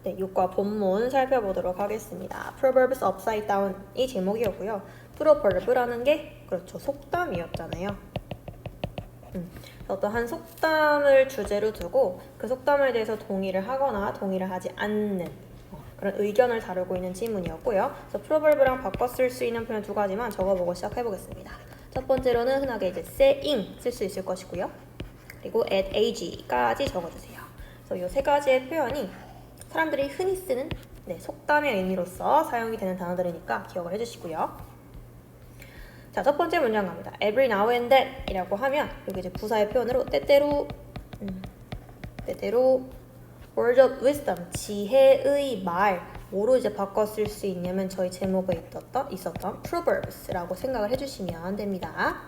네, 6과 본문 살펴보도록 하겠습니다. Proverbs Upside Down이 제목이었고요. Proverb라는 게 그렇죠, 속담이었잖아요. 어떤 한 속담을 주제로 두고 그 속담에 대해서 동의를 하거나 동의를 하지 않는 그런 의견을 다루고 있는 지문이었고요. 그래서 프로버브랑 바꿔 쓸 수 있는 표현 두 가지만 적어보고 시작해보겠습니다. 첫 번째로는 흔하게 이제 saying 쓸 수 있을 것이고요. 그리고 at age까지 적어주세요. 그래서 이 세 가지의 표현이 사람들이 흔히 쓰는 속담의 의미로서 사용이 되는 단어들이니까 기억을 해주시고요. 자, 첫 번째 문장 갑니다. Every now and then 이라고 하면 여기 이제 부사의 표현으로 때때로 word of wisdom, 지혜의 말 뭐로 이제 바꿔 쓸 수 있냐면 저희 제목에 있었던 proverbs라고 생각을 해주시면 됩니다.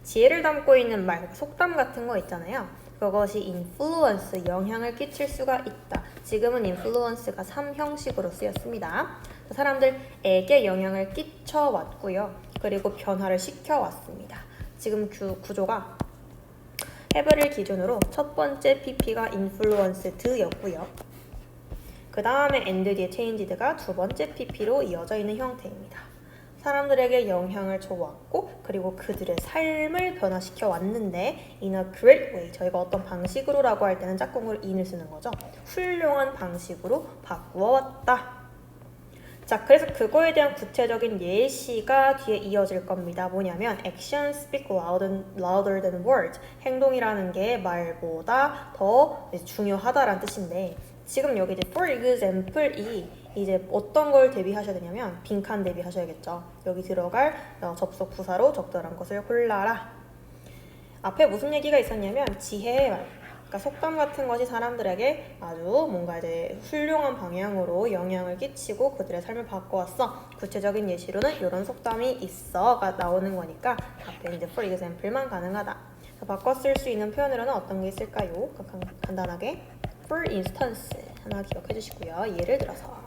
지혜를 담고 있는 말, 속담 같은 거 있잖아요. 그것이 influence, 영향을 끼칠 수가 있다. 지금은 influence가 3형식으로 쓰였습니다. 사람들에게 영향을 끼쳐왔고요. 그리고 변화를 시켜왔습니다. 지금 구조가 have를 기준으로 첫 번째 pp가 influenced였고요. 그 다음에 and 뒤에 changed가 두 번째 pp로 이어져 있는 형태입니다. 사람들에게 영향을 줘왔고 그리고 그들의 삶을 변화시켜 왔는데 in a great way, 저희가 어떤 방식으로라고 할 때는 짝꿍으로 in을 쓰는 거죠. 훌륭한 방식으로 바꾸어 왔다. 자, 그래서 그거에 대한 구체적인 예시가 뒤에 이어질 겁니다. 뭐냐면 actions speak louder than words. 행동이라는 게 말보다 더 중요하다라는 뜻인데 지금 여기 이제 for example이 이제 어떤 걸 대비하셔야 되냐면 빈칸 대비하셔야겠죠. 여기 들어갈 접속 부사로 적절한 것을 골라라. 앞에 무슨 얘기가 있었냐면 지혜의 말. 그러니까 속담 같은 것이 사람들에게 아주 뭔가 이제 훌륭한 방향으로 영향을 끼치고 그들의 삶을 바꿔왔어. 구체적인 예시로는 이런 속담이 있어가 나오는 거니까 앞에 이제 for example만 가능하다. 바꿔 쓸 수 있는 표현으로는 어떤 게 있을까요? 간단하게 for instance 하나 기억해 주시고요. 예를 들어서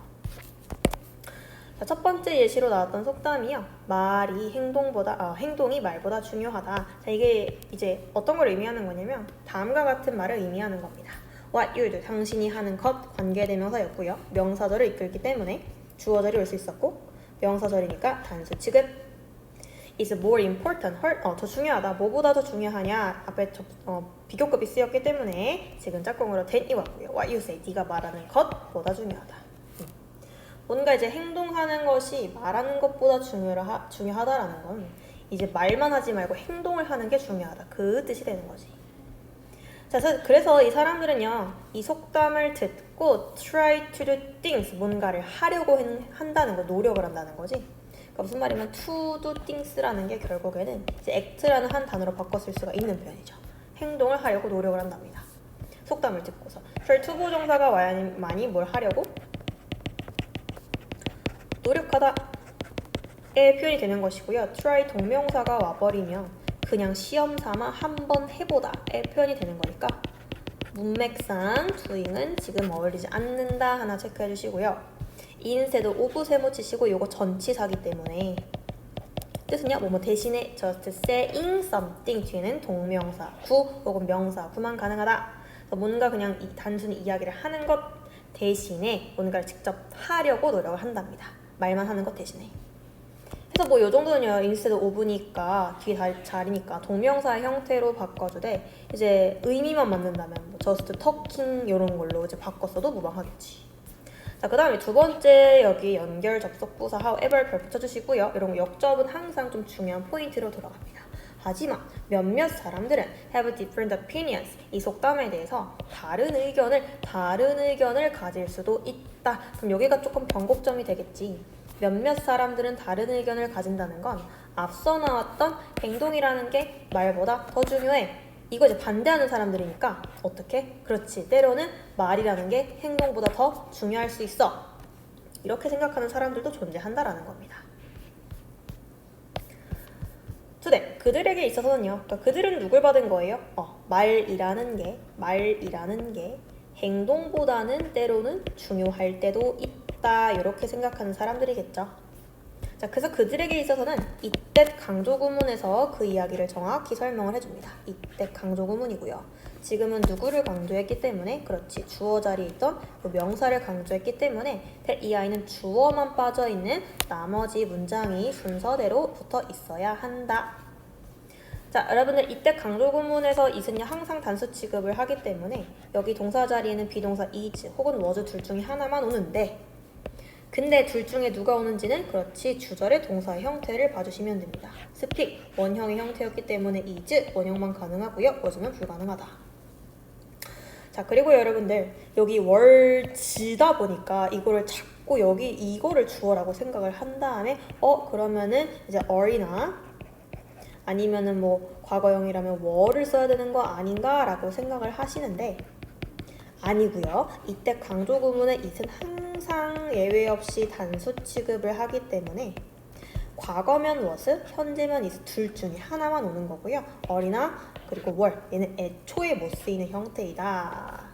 자, 첫 번째 예시로 나왔던 속담이요. 행동이 말보다 중요하다. 자, 이게 이제 어떤 걸 의미하는 거냐면 다음과 같은 말을 의미하는 겁니다. What you do, 당신이 하는 것, 관계대명사였고요. 명사절을 이끌기 때문에 주어절이 올 수 있었고 명사절이니까 단수 취급. is more important, 더 중요하다. 뭐보다 더 중요하냐? 앞에 비교급이 쓰였기 때문에 지금 짝꿍으로 than이 왔고요. What you say, 네가 말하는 것보다 중요하다. 뭔가 이제 행동하는 것이 말하는 것보다 중요하다라는 건 이제 말만 하지 말고 행동을 하는 게 중요하다. 그 뜻이 되는 거지. 자, 그래서 이 사람들은요, 이 속담을 듣고 try to do things, 뭔가를 하려고 한다는 거, 노력을 한다는 거지. 그러니까 무슨 말이면 to do things라는 게 결국에는 이제 act라는 한 단어로 바꿔 쓸 수가 있는 표현이죠. 행동을 하려고 노력을 한답니다. 속담을 듣고서. try to 보정사가 와야만이 뭘 하려고? 노력하다의 표현이 되는 것이고요. try 동명사가 와버리면 그냥 시험 삼아 한번 해보다의 표현이 되는 거니까 문맥상 doing은 지금 어울리지 않는다 하나 체크해 주시고요. instead of 세모 치시고 요거 전치사기 때문에 뜻은요. 뭐뭐 대신에 just saying something 뒤에는 동명사 구 혹은 명사 구만 가능하다. 뭔가 그냥 단순히 이야기를 하는 것 대신에 뭔가를 직접 하려고 노력을 한답니다. 말만 하는 것 대신에. 그래서 뭐 요 정도는요. instead of니까 뒤에 자리니까 동명사의 형태로 바꿔주되 이제 의미만 맞는다면 뭐 just talking 이런 걸로 이제 바꿨어도 무방하겠지. 자, 그 다음에 두 번째 여기 연결 접속 부사 however 별 붙여주시고요. 이런 거 역접은 항상 좀 중요한 포인트로 들어갑니다. 하지만 몇몇 사람들은 have different opinions, 이 속담에 대해서 다른 의견을 가질 수도 있다. 그럼 여기가 조금 변곡점이 되겠지. 몇몇 사람들은 다른 의견을 가진다는 건 앞서 나왔던 행동이라는 게 말보다 더 중요해. 이거 이제 반대하는 사람들이니까 어떻게? 그렇지. 때로는 말이라는 게 행동보다 더 중요할 수 있어. 이렇게 생각하는 사람들도 존재한다라는 겁니다. 두대, 그들에게 있어서는요. 그러니까 그들은 누굴 받은 거예요? 말이라는 게 행동보다는 때로는 중요할 때도 있다. 이렇게 생각하는 사람들이겠죠. 자, 그래서 그들에게 있어서는 이때 강조 구문에서 그 이야기를 정확히 설명을 해줍니다. 이때 강조 구문이고요. 지금은 누구를 강조했기 때문에 그렇지 주어 자리에 있던 그 명사를 강조했기 때문에 that 이 아이는 주어만 빠져있는 나머지 문장이 순서대로 붙어 있어야 한다. 자, 여러분들 이때 강조 구문에서 is는요 항상 단수 취급을 하기 때문에 여기 동사 자리에는 비동사 is 혹은 was 둘 중에 하나만 오는데 근데 둘 중에 누가 오는지는 그렇지 주절의 동사의 형태를 봐주시면 됩니다. speak 원형의 형태였기 때문에 is 원형만 가능하고요. was는 불가능하다. 자, 그리고 여러분들 여기 월지다 보니까 이거를 자꾸 여기 이거를 주어라고 생각을 한 다음에 그러면은 이제 are나 아니면은 뭐 과거형이라면 were를 써야 되는 거 아닌가 라고 생각을 하시는데 아니고요. 이때 강조 구문의 it은 항상 예외 없이 단수 취급을 하기 때문에 과거면 was, 현재면 is 둘 중에 하나만 오는 거고요. are나 그리고 were 얘는 애초에 못 쓰이는 형태이다.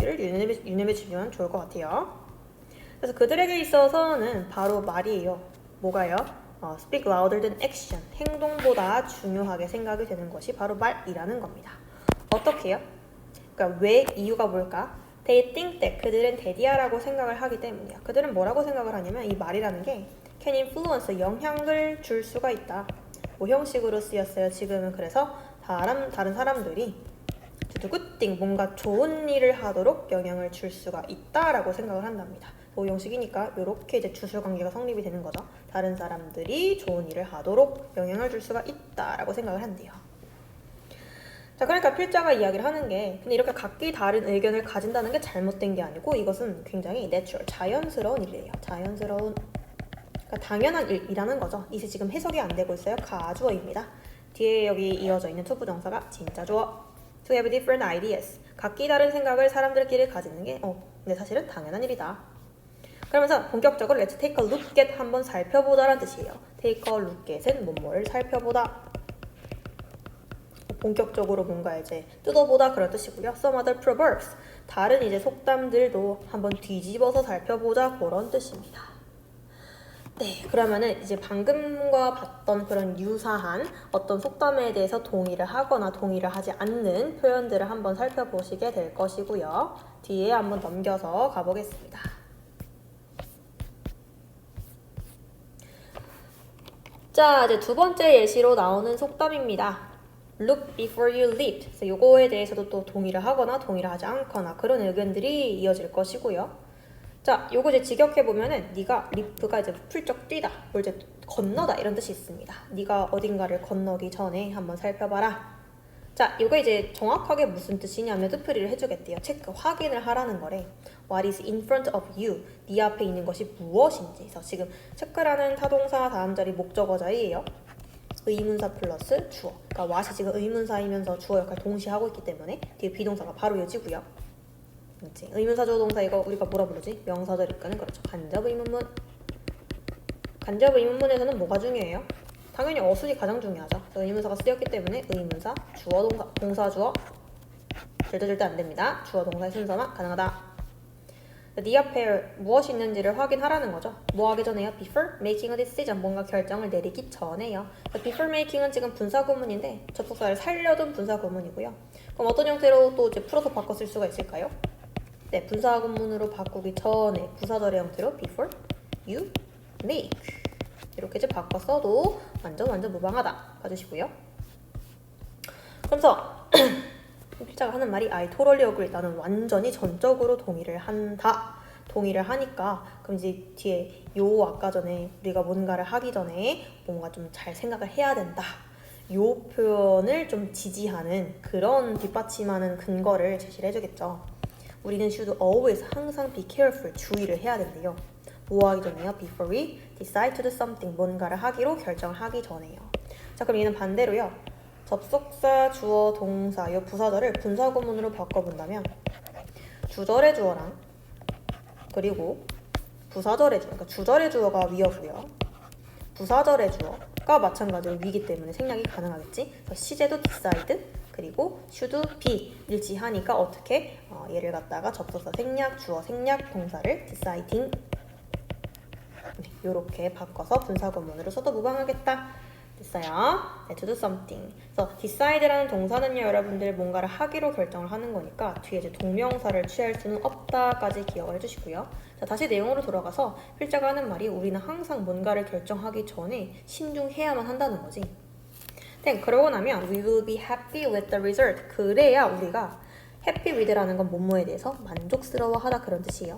이를 유념해 주면 좋을 것 같아요. 그래서 그들에게 있어서는 바로 말이에요. 뭐가요? speak louder than action. 행동보다 중요하게 생각이 되는 것이 바로 말이라는 겁니다. 어떻게요? 그러니까 왜 이유가 뭘까? They think that 그들은 대디아라고 생각을 하기 때문이야. 그들은 뭐라고 생각을 하냐면 이 말이라는 게 can influence 영향을 줄 수가 있다. 뭐 형식으로 쓰였어요. 지금은 그래서 다른 사람들이 to do good thing 뭔가 좋은 일을 하도록 영향을 줄 수가 있다라고 생각을 한답니다. 오형식이니까 이렇게 이제 주술 관계가 성립이 되는 거죠. 다른 사람들이 좋은 일을 하도록 영향을 줄 수가 있다라고 생각을 한대요. 자, 그러니까 필자가 이야기를 하는 게 근데 이렇게 각기 다른 의견을 가진다는 게 잘못된 게 아니고 이것은 굉장히 natural, 자연스러운 일이에요. 자연스러운 그러니까 당연한 일이라는 거죠. 이게 지금 해석이 안 되고 있어요. 가주어입니다. 뒤에 여기 이어져 있는 투부정사가 진짜 주어. To have different ideas. 각기 다른 생각을 사람들끼리 가지는 게 근데 사실은 당연한 일이다. 그러면서 본격적으로 let's take a look at 한번 살펴보다라는 뜻이에요. take a look at은 뭐뭐를 살펴보다. 본격적으로 뭔가 이제 뜯어보다 그런 뜻이고요. Some other proverbs. 다른 이제 속담들도 한번 뒤집어서 살펴보자 그런 뜻입니다. 네, 그러면은 이제 방금과 봤던 그런 유사한 어떤 속담에 대해서 동의를 하거나 동의를 하지 않는 표현들을 한번 살펴보시게 될 것이고요. 뒤에 한번 넘겨서 가보겠습니다. 자, 이제 두 번째 예시로 나오는 속담입니다. Look before you leap. 그래서 요거에 대해서도 또 동의를 하거나 동의를 하지 않거나 그런 의견들이 이어질 것이고요. 자, 요거 이제 직역해보면은 네가 leap가 이제 훌쩍 뛰다, 뭘 이제 건너다 이런 뜻이 있습니다. 네가 어딘가를 건너기 전에 한번 살펴봐라. 자, 이거 이제 정확하게 무슨 뜻이냐면 뜻풀이를 해주겠대요. 체크, 확인을 하라는 거래. What is in front of you? 네 앞에 있는 것이 무엇인지. 그래서 지금 체크라는 타동사 다음 자리 목적어 자리예요. 의문사 플러스 주어. 그러니까 what이 지금 의문사이면서 주어 역할 동시에 하고 있기 때문에 뒤에 비동사가 바로 이어지고요. 그렇지. 의문사 주어 동사 이거 우리가 뭐라 부르지? 명사절일까는 그렇죠. 간접 의문문. 간접 의문문에서는 뭐가 중요해요? 당연히 어순이 가장 중요하죠. 의문사가 쓰였기 때문에 의문사, 주어, 동사, 주어 절대 안 됩니다. 주어, 동사의 순서만 가능하다. 네 앞에 무엇이 있는지를 확인하라는 거죠. 뭐 하기 전에요? Before making a decision. 뭔가 결정을 내리기 전에요. Before making은 지금 분사구문인데 접속사를 살려둔 분사구문이고요. 그럼 어떤 형태로 또 이제 풀어서 바꿔 쓸 수가 있을까요? 네, 분사구문으로 바꾸기 전에 부사절의 형태로 before you make 이렇게 이제 바꿔 써도 완전 무방하다 봐주시고요. 그래서 필자가 하는 말이 I totally agree. 나는 완전히 전적으로 동의를 한다. 동의를 하니까 그럼 이제 뒤에 요 아까 전에 우리가 뭔가를 하기 전에 뭔가 좀 잘 생각을 해야 된다. 요 표현을 좀 지지하는 그런 뒷받침하는 근거를 제시를 해주겠죠. 우리는 should always 항상 be careful 주의를 해야 된대요. 뭐 하기 전에요? Before we decide to do something 뭔가를 하기로 결정을 하기 전에요. 자, 그럼 얘는 반대로요. 접속사, 주어, 동사, 이 부사절을 분사구문으로 바꿔본다면 주절의 주어랑 그리고 부사절의 주어, 그러니까 주절의 주어가 위어고요. 부사절의 주어가 마찬가지로 위기 때문에 생략이 가능하겠지. 그래서 시제도 decide 그리고 should be 일치하니까 어떻게 얘를 갖다가 접속사 생략, 주어 생략, 동사를 deciding 이렇게 바꿔서 분사구문으로 써도 무방하겠다. 됐어요? 네, to do something. 그래서 decide라는 동사는요, 여러분들 뭔가를 하기로 결정을 하는 거니까 뒤에 이제 동명사를 취할 수는 없다까지 기억을 해주시고요. 자, 다시 내용으로 돌아가서 필자가 하는 말이 우리는 항상 뭔가를 결정하기 전에 신중해야만 한다는 거지. then 그러고 나면 we will be happy with the result. 그래야 우리가 happy with라는 건 뭐뭐에 대해서 만족스러워하다 그런 뜻이에요.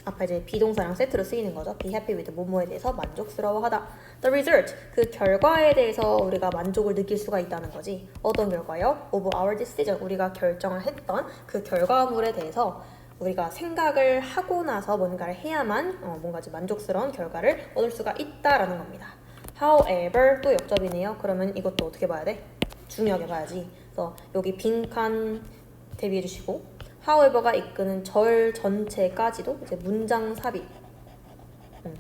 아까 이제 비동사랑 세트로 쓰이는 거죠. be happy with 뭐뭐에 대해서 만족스러워하다. The result, 그 결과에 대해서 우리가 만족을 느낄 수가 있다는 거지. 어떤 결과요? Of our decision, 우리가 결정을 했던 그 결과물에 대해서 우리가 생각을 하고 나서 뭔가를 해야만 뭔가 만족스러운 결과를 얻을 수가 있다라는 겁니다. However, 또 역접이네요. 그러면 이것도 어떻게 봐야 돼? 중요하게 봐야지. 그래서 여기 빈칸 대비해 주시고 however가 이끄는 절 전체까지도 이제 문장 삽입.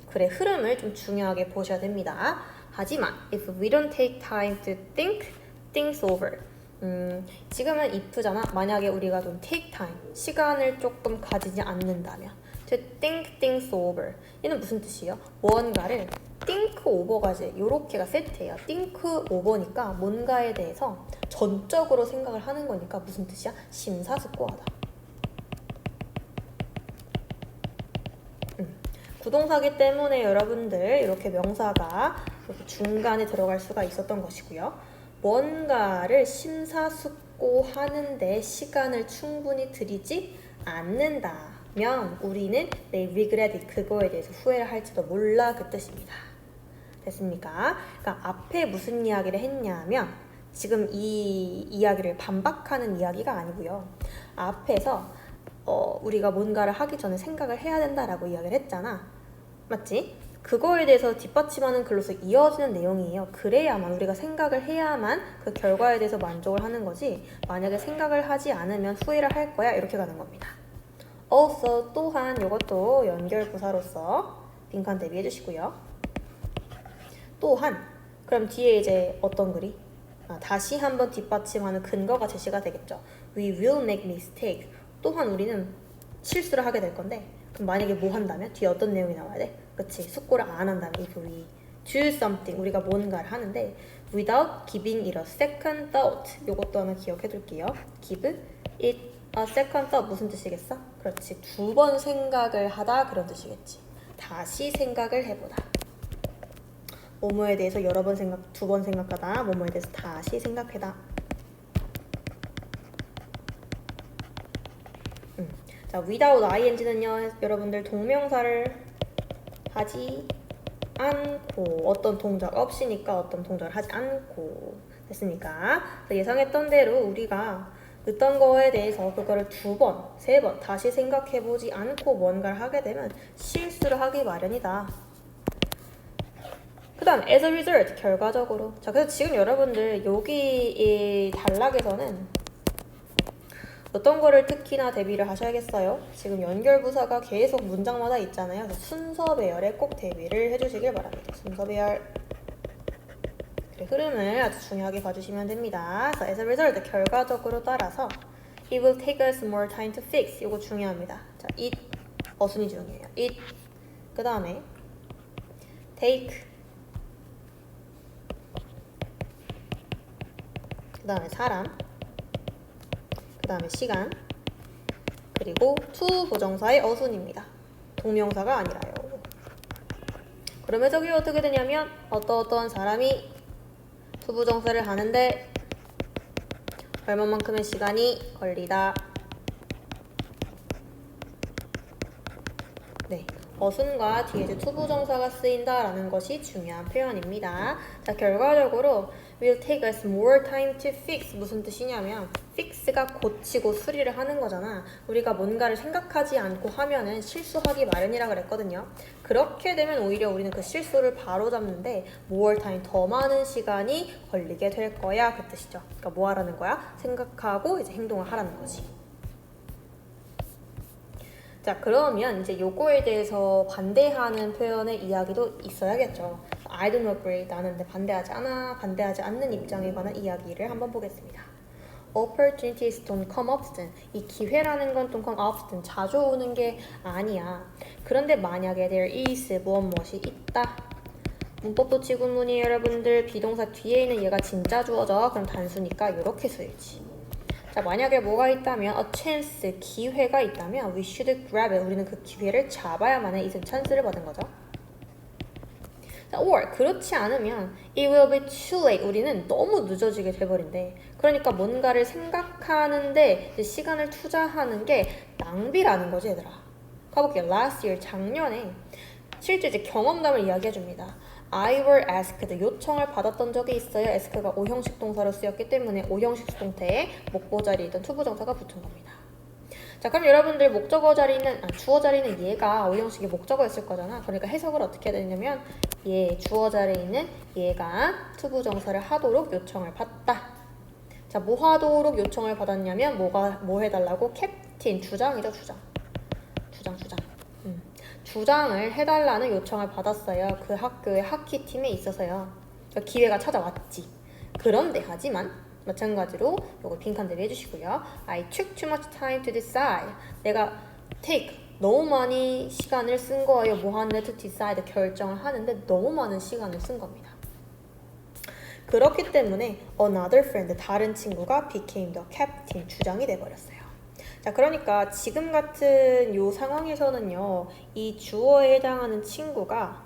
글의 흐름을 좀 중요하게 보셔야 됩니다. 하지만 if we don't take time to think things over. 지금은 if잖아. 만약에 우리가 좀 take time, 시간을 조금 가지지 않는다면 to think things over. 얘는 무슨 뜻이에요? 뭔가를 think over가 이제 요렇게가 세트예요. think over니까 뭔가에 대해서 전적으로 생각을 하는 거니까 무슨 뜻이야? 심사숙고하다. 부동사기 때문에 여러분들 이렇게 명사가 이렇게 중간에 들어갈 수가 있었던 것이고요. 뭔가를 심사숙고하는데 시간을 충분히 들이지 않는다면 우리는 they regret it, 그거에 대해서 후회를 할지도 몰라 그 뜻입니다. 됐습니까? 그러니까 앞에 무슨 이야기를 했냐면 지금 이 이야기를 반박하는 이야기가 아니고요. 앞에서 우리가 뭔가를 하기 전에 생각을 해야 된다라고 이야기를 했잖아. 맞지? 그거에 대해서 뒷받침하는 글로서 이어지는 내용이에요. 그래야만 우리가 생각을 해야만 그 결과에 대해서 만족을 하는 거지 만약에 생각을 하지 않으면 후회를 할 거야 이렇게 가는 겁니다. also 또한 이것도 연결부사로서 빈칸 대비해 주시고요. 또한 그럼 뒤에 이제 어떤 글이? 다시 한번 뒷받침하는 근거가 제시가 되겠죠. We will make mistake. 또한 우리는 실수를 하게 될 건데 그럼 만약에 뭐 한다면? 뒤에 어떤 내용이 나와야 돼? 그치, 숙고를 안 한다면 if we do something, 우리가 뭔가를 하는데 without giving it a second thought. 요것도 하나 기억해 둘게요. give it a second thought 무슨 뜻이겠어? 그렇지, 두 번 생각을 하다 그런 뜻이겠지. 다시 생각을 해보다. 뭐뭐에 대해서 여러 번 생각, 두 번 생각하다. 뭐뭐에 대해서 다시 생각해다. 자, without ing는요, 여러분들 동명사를 하지 않고 어떤 동작 없이니까 어떤 동작을 하지 않고 됐습니까? 예상했던 대로 우리가 어떤 거에 대해서 그거를 두 번, 세 번 다시 생각해보지 않고 뭔가를 하게 되면 실수를 하기 마련이다. 그 다음 as a result, 결과적으로. 자, 그래서 지금 여러분들 여기 이 단락에서는 어떤 거를 특히나 대비를 하셔야겠어요. 지금 연결부사가 계속 문장마다 있잖아요. 순서 배열에 꼭 대비를 해주시길 바랍니다. 순서 배열. 그래, 흐름을 아주 중요하게 봐주시면 됩니다. 그래서 as a result, 결과적으로 따라서 it will take us more time to fix. 이거 중요합니다. 자, it, 어순이 중요해요. it, 그 다음에 take, 그 다음에 사람, 그 다음에 시간, 그리고 to 부정사의 어순입니다. 동명사가 아니라요. 그러면 저기 어떻게 되냐면 어떤 사람이 to 부정사를 하는데 얼마만큼의 시간이 걸리다. 네, 어순과 뒤에 이제 to 부정사가 쓰인다라는 것이 중요한 표현입니다. 자, 결과적으로 will take us more time to fix. 무슨 뜻이냐면 fix가 고치고 수리를 하는 거잖아. 우리가 뭔가를 생각하지 않고 하면은 실수하기 마련이라 그랬거든요. 그렇게 되면 오히려 우리는 그 실수를 바로잡는데 more time, 더 많은 시간이 걸리게 될 거야 그 뜻이죠. 그러니까 뭐 하라는 거야? 생각하고 이제 행동을 하라는 거지. 자, 그러면 이제 요거에 대해서 반대하는 표현의 이야기도 있어야겠죠. I don't agree. 나는 반대하지 않아. 반대하지 않는 입장에 관한 이야기를 한번 보겠습니다. opportunities don't come often. 이 기회라는 건 don't come often. 자주 오는 게 아니야. 그런데 만약에 there is 무엇이 있다. 문법도 지구문이에요, 여러분들. 비동사 뒤에 있는 얘가 진짜 주어져. 그럼 단수니까 이렇게 쓰이지. 자, 만약에 뭐가 있다면 a chance, 기회가 있다면 we should grab it. 우리는 그 기회를 잡아야만 해. 이는 찬스를 받은 거죠. 자, or 그렇지 않으면 it will be too late. 우리는 너무 늦어지게 돼버린대. 그러니까 뭔가를 생각하는데 시간을 투자하는 게 낭비라는 거지, 얘들아. 가볼게요. last year, 작년에 실제 이제 경험담을 이야기해줍니다. I were asked, 요청을 받았던 적이 있어요. ask가 5형식 동사로 쓰였기 때문에 5형식 수동태에 목보 자리에 있던 투부정사가 붙은 겁니다. 자, 그럼 여러분들 목적어 자리는, 주어 자리는 얘가 5형식의 목적어였을 거잖아. 그러니까 해석을 어떻게 해야 되냐면 주어 자리에 있는 얘가 투부정사를 하도록 요청을 받다. 자, 뭐 하도록 요청을 받았냐면 뭐 해달라고? 캡틴, 주장이죠, 주장. 주장을 해달라는 요청을 받았어요. 그 학교의 하키팀에 있어서요. 그러니까 기회가 찾아왔지. 그런데 하지만 마찬가지로 요거 빈칸 대비 해주시고요. I took too much time to decide. 내가 take 너무 많이 시간을 쓴 거예요. 뭐 하는데 to decide 결정을 하는데 너무 많은 시간을 쓴 겁니다. 그렇기 때문에 another friend 다른 친구가 became the captain 주장이 돼버렸어요. 자, 그러니까 지금 같은 요 상황에서는요, 이 주어에 해당하는 친구가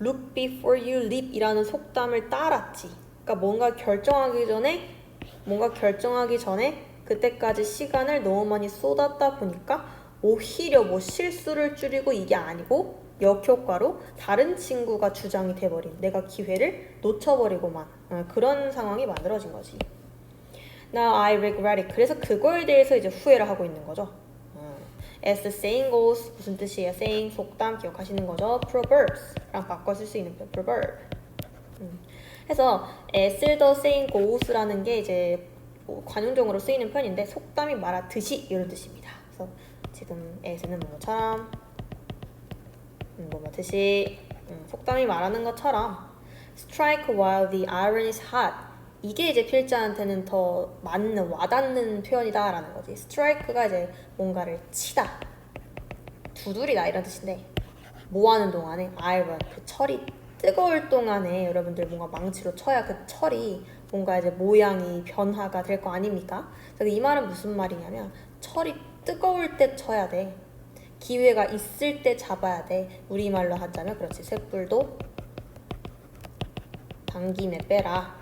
look before you leap 이라는 속담을 따랐지. 그러니까 뭔가 결정하기 전에 그때까지 시간을 너무 많이 쏟았다 보니까 오히려 뭐 실수를 줄이고 이게 아니고 역효과로 다른 친구가 주장이 돼버린, 내가 기회를 놓쳐버리고만 그런 상황이 만들어진 거지. Now I regret it. 그래서 그거에 대해서 이제 후회를 하고 있는 거죠. As the saying goes, 무슨 뜻이에요? saying, 속담 기억하시는 거죠? proverbs랑 바꿔 쓸 수 있는 proverb. 그래서 as the saying goes라는 게 이제 관용적으로 쓰이는 표현인데 속담이 말하듯이 이런 뜻입니다. 그래서 지금 as는 뭐뭐처럼, 뭐뭐듯이, 속담이 말하는 것처럼 strike while the iron is hot. 이게 이제 필자한테는 더 맞는, 와닿는 표현이다라는 거지. 스트라이크가 이제 뭔가를 치다, 두드리다 이런 뜻인데 뭐 하는 동안에 iron, 그 철이 뜨거울 동안에 여러분들 뭔가 망치로 쳐야 그 철이 뭔가 이제 모양이 변화가 될 거 아닙니까? 그래서 이 말은 무슨 말이냐면 철이 뜨거울 때 쳐야 돼. 기회가 있을 때 잡아야 돼. 우리말로 하자면 그렇지. 쇳불도 당김에 빼라.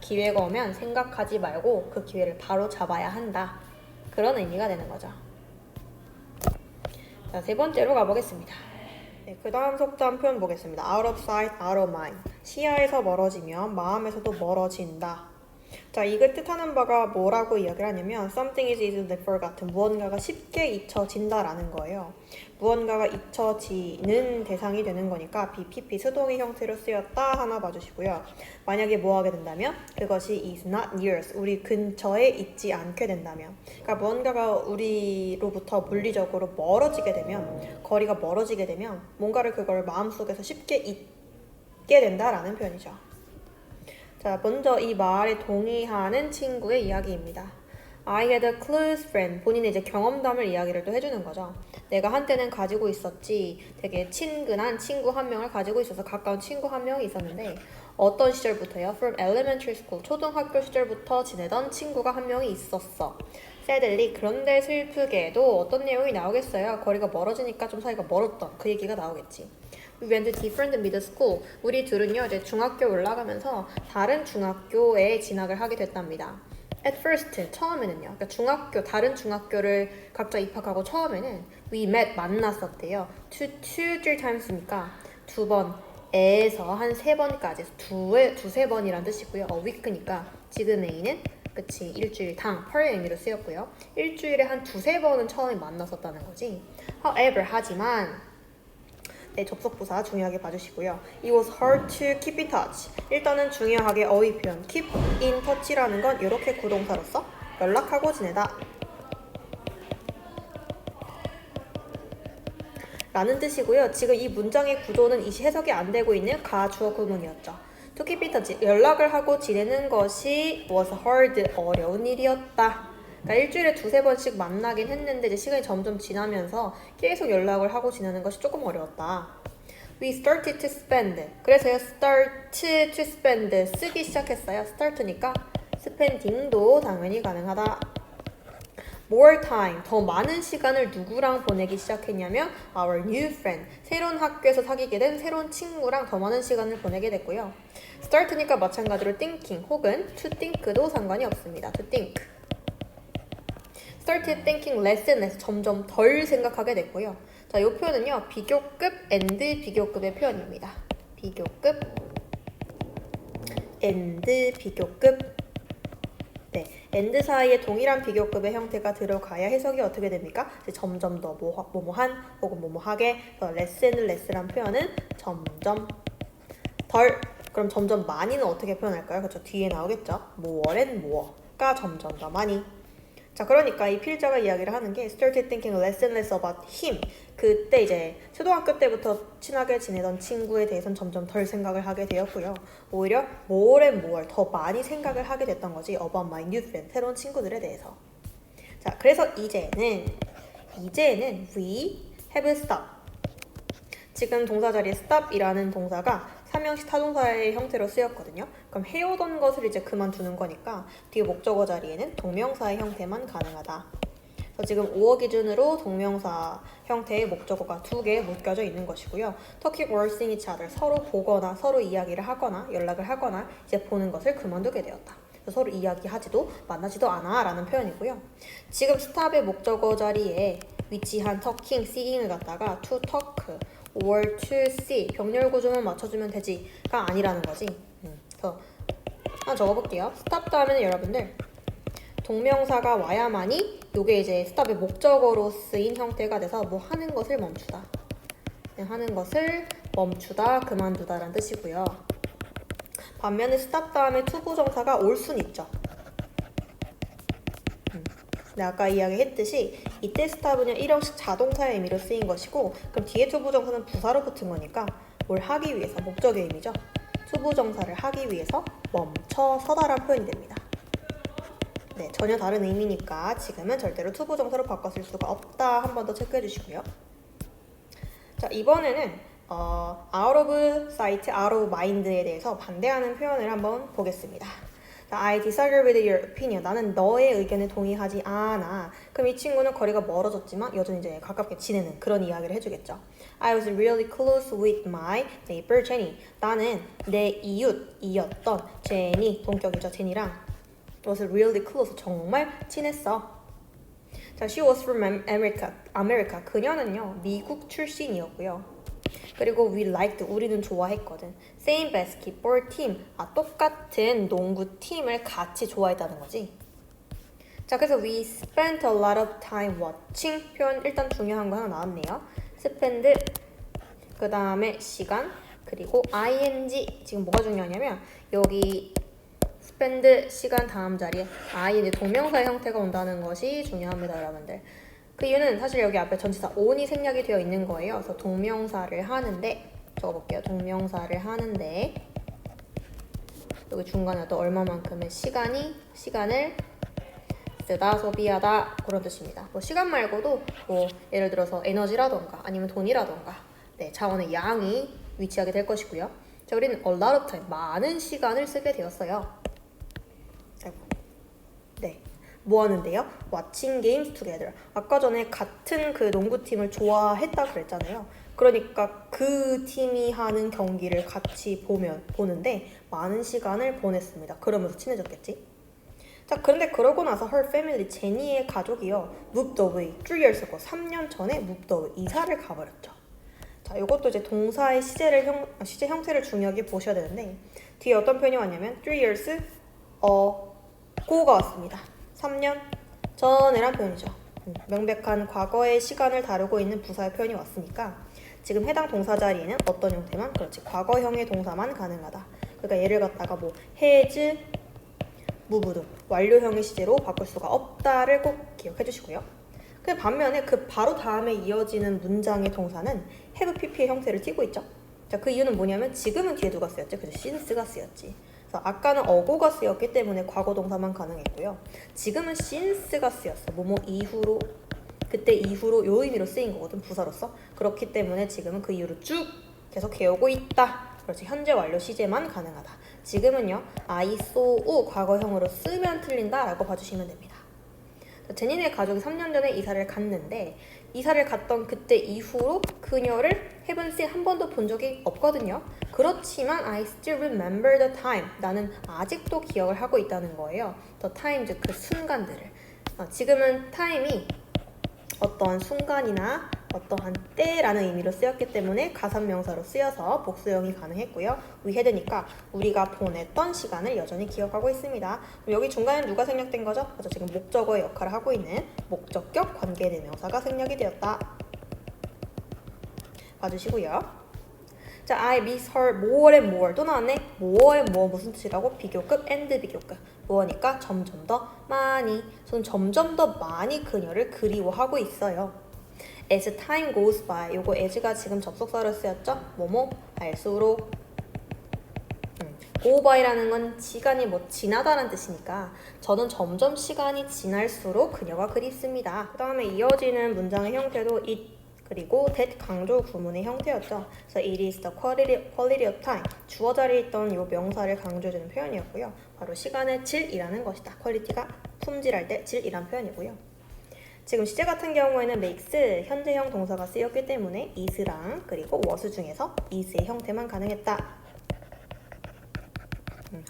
기회가 오면 생각하지 말고 그 기회를 바로 잡아야 한다. 그런 의미가 되는 거죠. 자, 세 번째로 가보겠습니다. 네, 그 다음 속담 표현 보겠습니다. Out of sight, out of mind. 시야에서 멀어지면 마음에서도 멀어진다. 자, 이게 뜻하는 바가 뭐라고 이야기를 하냐면 something is easily forgotten. 무언가가 쉽게 잊혀진다라는 거예요. 무언가가 잊혀지는 대상이 되는 거니까 BPP 수동의 형태로 쓰였다 하나 봐주시고요. 만약에 뭐 하게 된다면 그것이 is not near us. 우리 근처에 있지 않게 된다면, 그러니까 무언가가 우리로부터 물리적으로 멀어지게 되면, 거리가 멀어지게 되면 뭔가를 그걸 마음속에서 쉽게 잊게 된다라는 표현이죠. 자, 먼저 이 말에 동의하는 친구의 이야기입니다. I had a close friend. 본인의 이제 경험담을 이야기를 또 해주는 거죠. 내가 한때는 가지고 있었지. 되게 친근한 친구 한 명을 가지고 있어서 가까운 친구 한 명이 있었는데 어떤 시절부터요? From elementary school. 초등학교 시절부터 지내던 친구가 한 명이 있었어. Sadly. 그런데 슬프게도 어떤 내용이 나오겠어요? 거리가 멀어지니까 좀 사이가 멀었던 그 얘기가 나오겠지. We went to different middle school. 우리 둘은요, 이제 중학교 올라가면서 다른 중학교에 진학을 하게 됐답니다. At first, 처음에는요. 그러니까 다른 중학교를 각자 입학하고 처음에는 we met, 만났었대요. two, three times니까 두 번에서 한 세 번까지, 두세 번이란 뜻이고요. week니까 지금 A는 그치, 일주일 당, per의 의미로 쓰였고요. 일주일에 한 두세 번은 처음에 만났었다는 거지. However, 하지만 네, 접속부사 중요하게 봐주시고요. It was hard to keep in touch. 일단은 중요하게 어휘 표현 keep in touch라는 건 이렇게 구동사로서 연락하고 지내다 라는 뜻이고요. 지금 이 문장의 구조는 이 해석이 안 되고 있는 가주어 구문이었죠. To keep in touch, 연락을 하고 지내는 것이 was hard, 어려운 일이었다. 그러니까 일주일에 두세 번씩 만나긴 했는데 이제 시간이 점점 지나면서 계속 연락을 하고 지내는 것이 조금 어려웠다. We started to spend. 그래서요, start to spend 쓰기 시작했어요. start니까 spending도 당연히 가능하다. More time, 더 많은 시간을 누구랑 보내기 시작했냐면 our new friend, 새로운 학교에서 사귀게 된 새로운 친구랑 더 많은 시간을 보내게 됐고요. start니까 마찬가지로 thinking 혹은 to think도 상관이 없습니다. to think. started thinking less and less, 점점 덜 생각하게 됐고요. 자, 이 표현은요, 비교급 and 비교급의 표현입니다. 비교급 and 비교급. 네, and 사이에 동일한 비교급의 형태가 들어가야 해석이 어떻게 됩니까? 이제 점점 더 뭐뭐한 혹은 뭐뭐하게. less and less란 표현은 점점 덜. 그럼 점점 많이는 어떻게 표현할까요? 그렇죠, 뒤에 나오겠죠. more and more가 점점 더 많이. 자, 그러니까 이 필자가 이야기를 하는 게 started thinking less and less about him. 그때 이제 초등학교 때부터 친하게 지내던 친구에 대해서는 점점 덜 생각을 하게 되었고요. 오히려 more and more, 더 많이 생각을 하게 됐던 거지. about my new friend, 새로운 친구들에 대해서. 자, 그래서 이제는 we have stopped. 지금 동사 자리에 stop이라는 동사가 삼형식 타동사의 형태로 쓰였거든요. 그럼 해오던 것을 이제 그만두는 거니까 뒤에 목적어 자리에는 동명사의 형태만 가능하다. 그래서 지금 5어 기준으로 동명사 형태의 목적어가 2개 묶여져 있는 것이고요. Talking or seeing each other, 서로 보거나 서로 이야기를 하거나 연락을 하거나 이제 보는 것을 그만두게 되었다. 그래서 서로 이야기하지도 만나지도 않아 라는 표현이고요. 지금 stop의 목적어 자리에 위치한 talking, seeing을 갖다가 to talk or to see, 병렬 구조만 맞춰주면 되지가 아니라는 거지. 그래서 하나 적어볼게요. stop 다음에는 여러분들 동명사가 와야만이 요게 이제 stop의 목적어로 쓰인 형태가 돼서 뭐 하는 것을 멈추다. 하는 것을 멈추다, 그만두다 라는 뜻이고요. 반면에 stop 다음에 투부정사가 올 순 있죠. 내가 아까 이야기했듯이 이때 stop은요, 일형식 자동사의 의미로 쓰인 것이고, 그럼 뒤에 투부정사는 부사로 붙은 거니까 뭘 하기 위해서, 목적의 의미죠. 투부정사를 하기 위해서 멈춰 서다라는 표현이 됩니다. 네, 전혀 다른 의미니까 지금은 절대로 투부정사로 바꿔 쓸 수가 없다. 한 번 더 체크해 주시고요. 자, 이번에는 out of sight, out of mind에 대해서 반대하는 표현을 한번 보겠습니다. I disagree with your opinion. 나는 너의 의견에 동의하지 않아. 그럼 이 친구는 거리가 멀어졌지만 여전히 이제 가깝게 지내는 그런 이야기를 해주겠죠. I was really close with my neighbor Jenny. 나는 내 이웃이었던 제니, 동격이죠, 제니랑 was really close, 정말 친했어. 자, she was from America. 그녀는요, 미국 출신이었고요. 그리고 we liked, 우리는 좋아했거든. Same basketball team, 똑같은 농구 팀을 같이 좋아했다는 거지. 자, 그래서 we spent a lot of time watching 표현 일단 중요한 거 하나 나왔네요. spend, 그 다음에 시간, 그리고 ing. 지금 뭐가 중요하냐면 여기 spend 시간 다음 자리에 ing 동명사 형태가 온다는 것이 중요합니다, 여러분들. 그 이유는 사실 여기 앞에 전치사 on이 생략이 되어 있는 거예요. 그래서 동명사를 하는데, 적어볼게요. 동명사를 하는데 여기 중간에 또 얼마만큼의 시간을 쓰다, 소비하다 그런 뜻입니다. 뭐 시간 말고도 뭐 예를 들어서 에너지라던가 아니면 돈이라던가 자원의 양이 위치하게 될 것이고요. 자, 우리는 a lot of time, 많은 시간을 쓰게 되었어요. 네. 뭐 하는데요? Watching games together. 아까 전에 같은 그 농구팀을 좋아했다 그랬잖아요. 그러니까 그 팀이 하는 경기를 같이 보는데 많은 시간을 보냈습니다. 그러면서 친해졌겠지? 자, 그런데 그러고 나서 her family, 제니의 가족이요, moved away, 3 years ago, 3년 전에 moved away, 이사를 가버렸죠. 자, 이것도 이제 동사의 시제 형태를 중요하게 보셔야 되는데 뒤에 어떤 표현이 왔냐면 3 years ago가 왔습니다. 3년 전이란 표현이죠. 명백한 과거의 시간을 다루고 있는 부사의 표현이 왔으니까 지금 해당 동사 자리에는 어떤 형태만, 그렇지, 과거형의 동사만 가능하다. 그러니까 얘를 갖다가 뭐 has, moved, 완료형의 시제로 바꿀 수가 없다를 꼭 기억해 주시고요. 근데 반면에 그 바로 다음에 이어지는 문장의 동사는 have pp의 형태를 띠고 있죠. 자, 그 이유는 뭐냐면 지금은 뒤에 누가 쓰였지? 그죠? since가 쓰였지. 그래서 아까는 어고가 쓰였기 때문에 과거 동사만 가능했고요. 지금은 since가 쓰였어. 뭐뭐 이후로, 그때 이후로 요 의미로 쓰인 거거든, 부사로서. 그렇기 때문에 지금은 그 이후로 쭉 계속 해오고 있다. 그렇지, 현재 완료 시제만 가능하다. 지금은요, I saw 과거형으로 쓰면 틀린다 라고 봐주시면 됩니다. 제니네 가족이 3년 전에 이사를 갔는데 이사를 갔던 그때 이후로 그녀를 헤븐스에 한 번도 본 적이 없거든요. 그렇지만 I still remember the time. 나는 아직도 기억을 하고 있다는 거예요. The time, 즉 그 순간들을. 지금은 time이 어떠한 순간이나 어떠한 때라는 의미로 쓰였기 때문에 가산명사로 쓰여서 복수형이 가능했고요. we had니까 우리가 보냈던 시간을 여전히 기억하고 있습니다. 여기 중간에 누가 생략된 거죠? 그래서 지금 목적어의 역할을 하고 있는 목적격 관계대명사가 생략이 되었다. 봐주시고요. 자, I miss her more and more. 또 나왔네. more and more 무슨 뜻이라고? 비교급 and 비교급. 뭐니까 점점 더 많이. 저는 점점 더 많이 그녀를 그리워하고 있어요. As time goes by. 요거 as가 지금 접속사로 쓰였죠? 뭐뭐 갈수록. go by라는 건 시간이 뭐 지나다라는 뜻이니까 저는 점점 시간이 지날수록 그녀가 그립습니다. 그 다음에 이어지는 문장의 형태도 it 그리고 that 강조 구문의 형태였죠. 그래서 it is the quality of time. 주어 자리에 있던 이 명사를 강조해주는 표현이었고요. 바로 시간의 질이라는 것이다. 퀄리티가 품질할 때 질이란 표현이고요. 지금 시제 같은 경우에는 makes 현재형 동사가 쓰였기 때문에 is랑 그리고 was 중에서 is의 형태만 가능했다.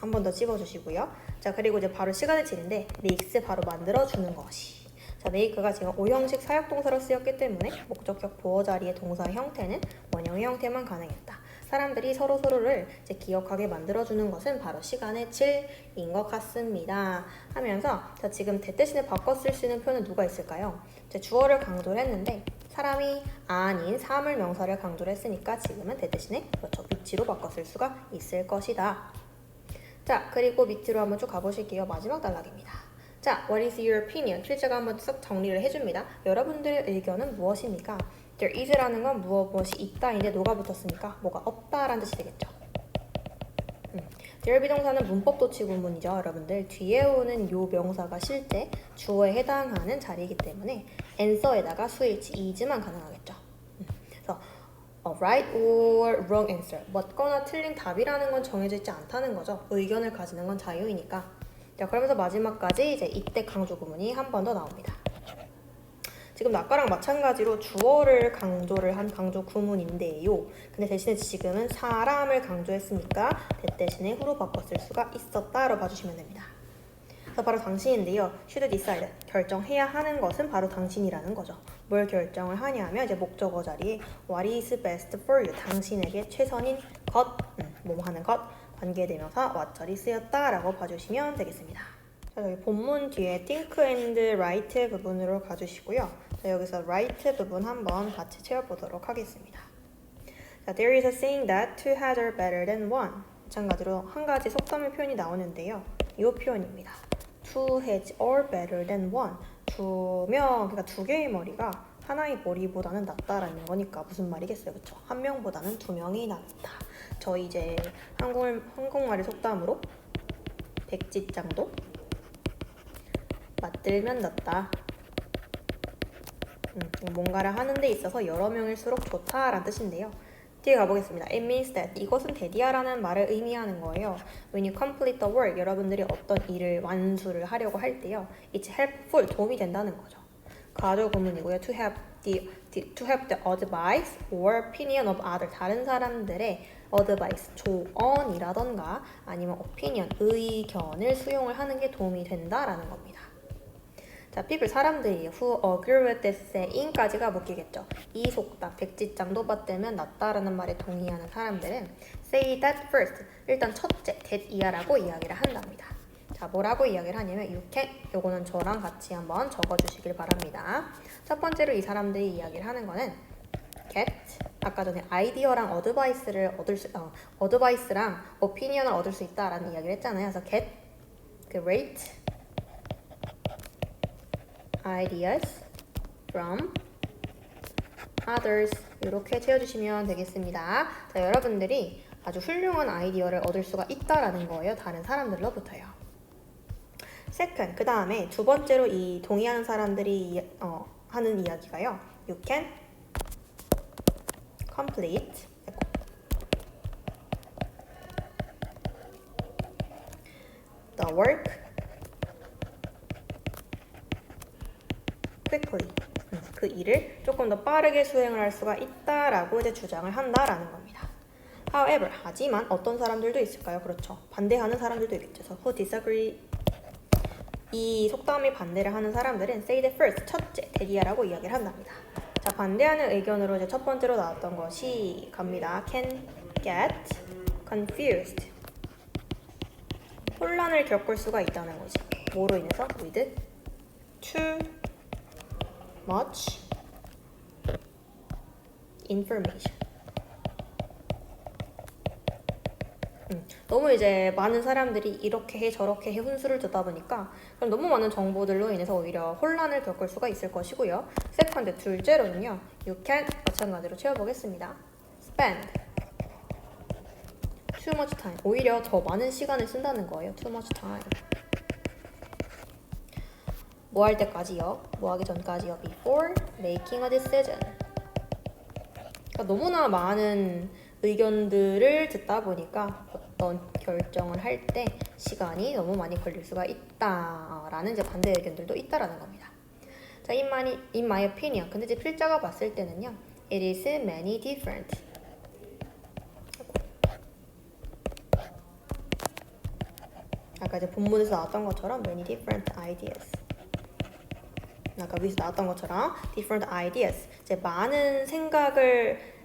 한 번 더 찝어주시고요. 자, 그리고 이제 바로 시간의 질인데 makes 바로 만들어주는 것이. 자, make가 지금 5형식 사역동사로 쓰였기 때문에 목적격 보어 자리의 동사의 형태는 원형의 형태만 가능했다. 사람들이 서로서로를 이제 기억하게 만들어주는 것은 바로 시간의 질인 것 같습니다. 하면서 자, 지금 대 대신에 바꿔 쓸 수 있는 표현은 누가 있을까요? 이제 주어를 강조를 했는데 사람이 아닌 사물 명사를 강조를 했으니까 지금은 대 대신에 그렇죠, 위치로 바꿔 쓸 수가 있을 것이다. 자, 그리고 밑으로 한번 쭉 가보실게요. 마지막 단락입니다. 자, what is your opinion? 필자가 한번 쓱 정리를 해줍니다. 여러분들의 의견은 무엇입니까? There is라는 건 무엇이 있다인데 뭐가 붙었으니까 뭐가 없다라는 뜻이 되겠죠. there 비동사는 문법 도치 구문이죠. 여러분들 뒤에 오는 요 명사가 실제 주어에 해당하는 자리이기 때문에 answer에다가 수일치 is만 가능하겠죠. 그래서 right or wrong answer, 맞거나 틀린 답이라는 건 정해져 있지 않다는 거죠. 의견을 가지는 건 자유이니까. 자, 그러면서 마지막까지 이제 이때 강조 구문이 한 번 더 나옵니다. 지금 아까랑 마찬가지로 주어를 강조를 한 강조 구문인데요. 근데 대신에 지금은 사람을 강조했으니까 that 대신에 who로 바꿔 쓸 수가 있었다로 봐주시면 됩니다. 그래서 바로 당신인데요. should decide, 결정해야 하는 것은 바로 당신이라는 거죠. 뭘 결정을 하냐면 이제 목적어 자리에 what is best for you, 당신에게 최선인 것, 뭐뭐 하는 것, 관계대명사 what절이 쓰였다라고 봐주시면 되겠습니다. 자, 여기 본문 뒤에 think and write 부분으로 가주시고요. 자, 여기서 write 부분 한번 같이 채워보도록 하겠습니다. 자, there is a saying that two heads are better than one. 마찬가지로 한 가지 속담의 표현이 나오는데요. 이 표현입니다. Two heads are better than one. 그러니까 두 개의 머리가 하나의 머리보다는 낫다라는 거니까 무슨 말이겠어요, 그렇죠? 한 명보다는 두 명이 낫다. 저희 이제 한국말의 속담으로 백지장도 맞들면 낫다. 뭔가를 하는 데 있어서 여러 명일수록 좋다라는 뜻인데요. 뒤에 가보겠습니다. It means that 이것은 대디하라는 말을 의미하는 거예요. When you complete the work, 여러분들이 어떤 일을 완수를 하려고 할 때요. It's helpful, 도움이 된다는 거죠. 가조 구문이고요. To have the advice or opinion of other, 다른 사람들의 advice, 조언이라던가 아니면 opinion, 의견을 수용을 하는 게 도움이 된다라는 겁니다. 자, people, 사람들이에요. Who agree with this saying까지가 묶이겠죠. 이 속담, 백지장도 받들면 낫다라는 말에 동의하는 사람들은 say that first, 일단 첫째, that 이하라고 이야기를 한답니다. 자, 뭐라고 이야기를 하냐면 you can, 요거는 저랑 같이 한번 적어주시길 바랍니다. 첫 번째로 이 사람들이 이야기를 하는 거는 get, 아까 전에 아이디어랑 어드바이스랑 오피니언을 얻을 수 있다라는 이야기를 했잖아요. 그래서 get great ideas from others 이렇게 채워주시면 되겠습니다. 자, 여러분들이 아주 훌륭한 아이디어를 얻을 수가 있다라는 거예요. 다른 사람들로부터요. second, 그 다음에 두 번째로 이 동의하는 사람들이 하는 이야기가요. You can complete the work quickly. 그 일을 조금 더 빠르게 수행을 할 수가 있다라고 이제 주장을 한다라는 겁니다. However, 하지만 어떤 사람들도 있을까요? 그렇죠. 반대하는 사람들도 있겠죠. So, who disagree? 이 속담이 반대를 하는 사람들은 say the first, 첫째, 대리하라고 이야기를 한답니다. 자, 반대하는 의견으로 이제 첫 번째로 나왔던 것이 갑니다. can get confused. 혼란을 겪을 수가 있다는 거지. 뭐로 인해서? with too much information. 너무 이제 많은 사람들이 이렇게 해 저렇게 해 훈수를 듣다 보니까 그럼 너무 많은 정보들로 인해서 오히려 혼란을 겪을 수가 있을 것이고요. 세컨드, 둘째로는요. You can 마찬가지로 채워보겠습니다. spend too much time. 오히려 더 많은 시간을 쓴다는 거예요. too much time. 뭐 할 때까지요? 뭐 하기 전까지요? Before making a decision. 그러니까 너무나 많은 의견들을 듣다 보니까 어떤 결정을 할 때 시간이 너무 많이 걸릴 수가 있다라는 이제 반대 의견들도 있다라는 겁니다. 자, in my opinion. 근데 이제 필자가 봤을 때는요. It is many different. 아까 이제 본문에서 나왔던 것처럼 many different ideas. 아까 위에서 나왔던 것처럼 different ideas. 이제 많은 생각을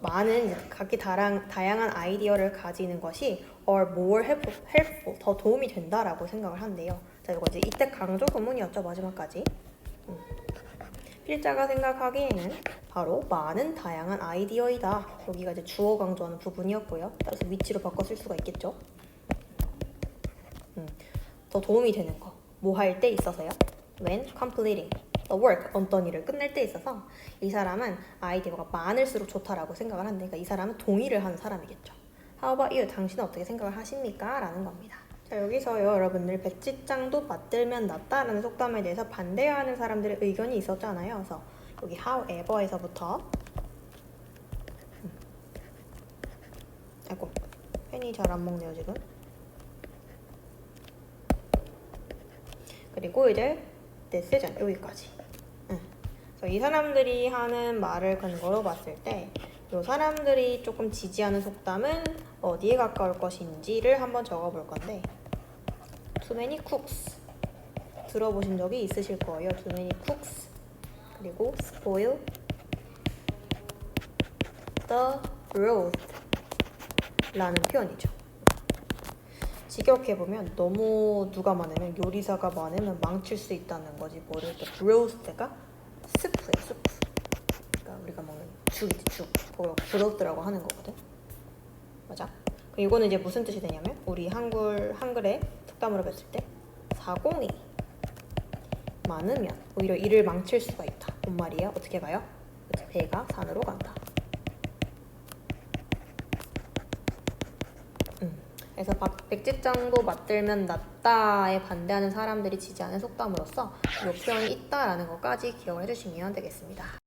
많은 이제 각기 다양한 아이디어를 가지는 것이 are more helpful, 더 도움이 된다라고 생각을 한대요. 자, 이거 이제 이때 강조 구문이었죠, 마지막까지. 필자가 생각하기에는 바로 많은 다양한 아이디어이다. 여기가 이제 주어 강조하는 부분이었고요. 따라서 위치로 바꿔 쓸 수가 있겠죠. 더 도움이 되는 거. 뭐 할 때 있어서요? When completing the work, 어떤 일을 끝낼 때 있어서 이 사람은 아이디어가 많을수록 좋다라고 생각을 하는데 그러니까 이 사람은 동의를 하는 사람이겠죠. How about you? 당신은 어떻게 생각을 하십니까? 라는 겁니다. 자, 여기서요 여러분들 백지장도 맞들면 낫다라는 속담에 대해서 반대하는 사람들의 의견이 있었잖아요. 그래서 여기 however에서부터 아이고 펜이 잘 안 먹네요 지금. 그리고 이제 decision 여기까지. 그래서 이 사람들이 하는 말을 근거로 봤을 때 이 사람들이 조금 지지하는 속담은 어디에 가까울 것인지를 한번 적어볼 건데 too many cooks 들어보신 적이 있으실 거예요. too many cooks 그리고 spoil the broth 라는 표현이죠. 직역해보면 너무 누가 많으면 요리사가 많으면 망칠 수 있다는 거지. 뭐를 또 broth가 스프예요. 스프. 그러니까 우리가 먹는 죽이지 죽. 그걸 broth라고 하는 거거든. 맞아? 그럼 이거는 이제 무슨 뜻이 되냐면 우리 한글에 속담으로 봤을 때 사공이 많으면 오히려 일을 망칠 수가 있다. 뭔 말이에요? 어떻게 가요? 배가 산으로 간다. 그래서 백지장도 맞들면 낫다에 반대하는 사람들이 지지하는 속담으로서 이 표현이 있다라는 것까지 기억을 해주시면 되겠습니다.